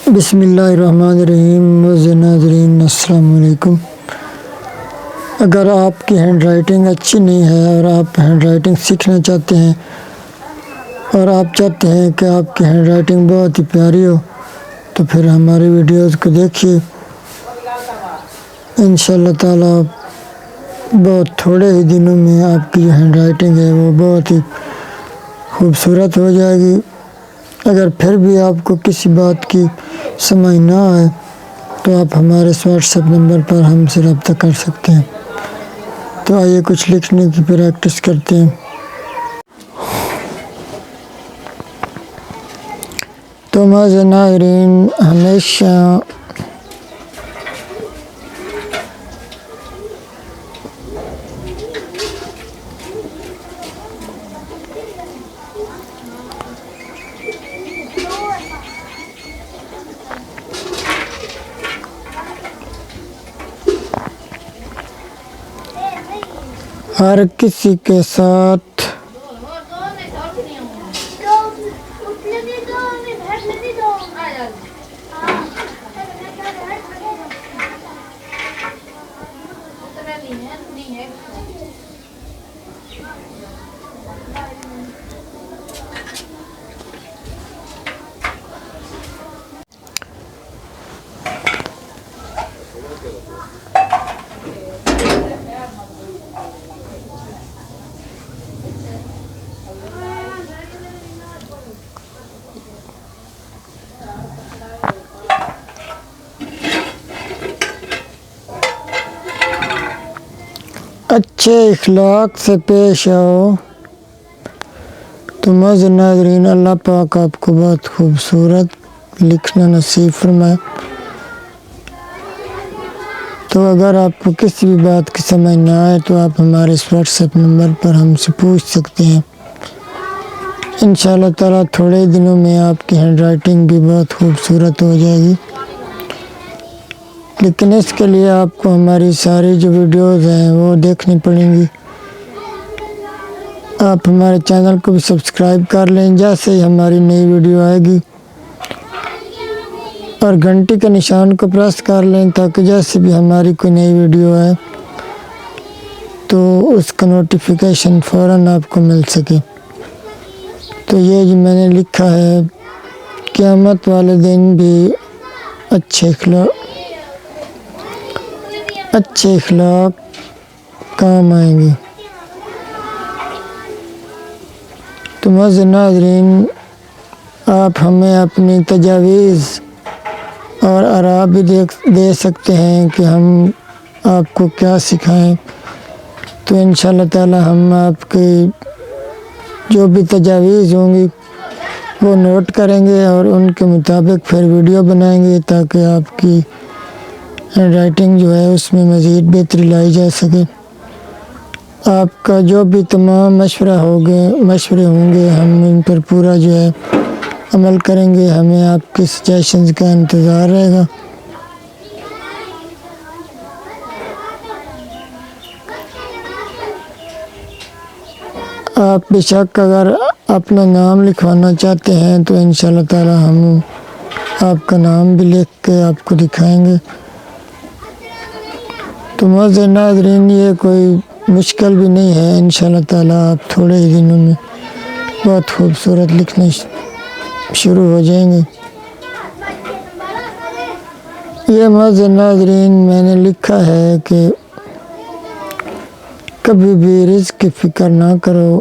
بسم اللہ الرحمن الرحیم۔ ناظرین السلام علیکم۔ اگر آپ کی ہینڈ رائٹنگ اچھی نہیں ہے اور آپ ہینڈ رائٹنگ سیکھنا چاہتے ہیں اور آپ چاہتے ہیں کہ آپ کی ہینڈ رائٹنگ بہت ہی پیاری ہو تو پھر ہماری ویڈیوز کو دیکھیے۔ انشاءاللہ تعالی بہت تھوڑے ہی دنوں میں آپ کی جو ہینڈ رائٹنگ ہے وہ بہت ہی خوبصورت ہو جائے گی۔ اگر پھر بھی آپ کو کسی بات کی سمجھ نہ آئے تو آپ ہمارے واٹس ایپ نمبر پر ہم سے رابطہ کر سکتے ہیں۔ تو آئیے کچھ لکھنے کی پریکٹس کرتے ہیں۔ تو معزز ناظرین، ہمیشہ ہر کسی کے ساتھ اچھے اخلاق سے پیش آؤ تو معزز ناظرین، اللہ پاک آپ کو بہت خوبصورت لکھنا نصیب فرمائے۔ تو اگر آپ کو کسی بھی بات کی سمجھ نہ آئے تو آپ ہمارے اس واٹس ایپ نمبر پر ہم سے پوچھ سکتے ہیں۔ انشاءاللہ تعالیٰ تھوڑے دنوں میں آپ کی ہینڈ رائٹنگ بھی بہت خوبصورت ہو جائے گی، لیکن اس کے لیے آپ کو ہماری ساری جو ویڈیوز ہیں وہ دیکھنی پڑیں گی۔ آپ ہمارے چینل کو بھی سبسکرائب کر لیں جیسے ہی ہماری نئی ویڈیو آئے گی، اور گھنٹی کے نشان کو پریس کر لیں تاکہ جیسے بھی ہماری کوئی نئی ویڈیو آئے تو اس کا نوٹیفیکیشن فوراً آپ کو مل سکے۔ تو یہ جو میں نے لکھا ہے، قیامت والے دن بھی اچھے اخلاق کام آئیں گے۔ تو معزز ناظرین، آپ ہمیں اپنی تجاویز اور آراء بھی دے سکتے ہیں کہ ہم آپ کو کیا سکھائیں۔ تو انشاءاللہ تعالی ہم آپ کی جو بھی تجاویز ہوں گی وہ نوٹ کریں گے اور ان کے مطابق پھر ویڈیو بنائیں گے تاکہ آپ کی ہینڈ رائٹنگ جو ہے اس میں مزید بہتری لائی جا سکے۔ آپ کا جو بھی تمام مشورے ہوں گے ہم ان پر پورا جو ہے عمل کریں گے۔ ہمیں آپ کے سجیشنز کا انتظار رہے گا۔ آپ بے شک اگر اپنا نام لکھوانا چاہتے ہیں تو انشاءاللہ تعالی ہم آپ کا نام بھی لکھ کے آپ کو دکھائیں گے۔ تو معزز ناظرین، یہ کوئی مشکل بھی نہیں ہے، انشاءاللہ تعالی آپ تھوڑے ہی دنوں میں بہت خوبصورت لکھنے شروع ہو جائیں گے۔ یہ معزز ناظرین میں نے لکھا ہے کہ کبھی بھی رزق کی فکر نہ کرو،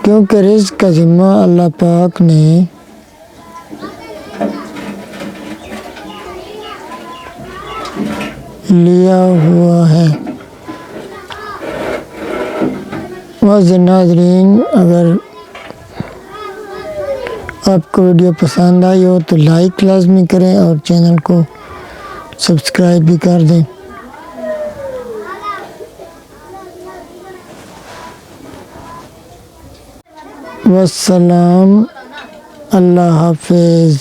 کیونکہ رزق کا ذمہ اللہ پاک نے لیا ہوا ہے۔ معزز ناظرین، اگر آپ کو ویڈیو پسند آئی ہو تو لائک لازمی کریں اور چینل کو سبسکرائب بھی کر دیں۔ والسلام، اللہ حافظ۔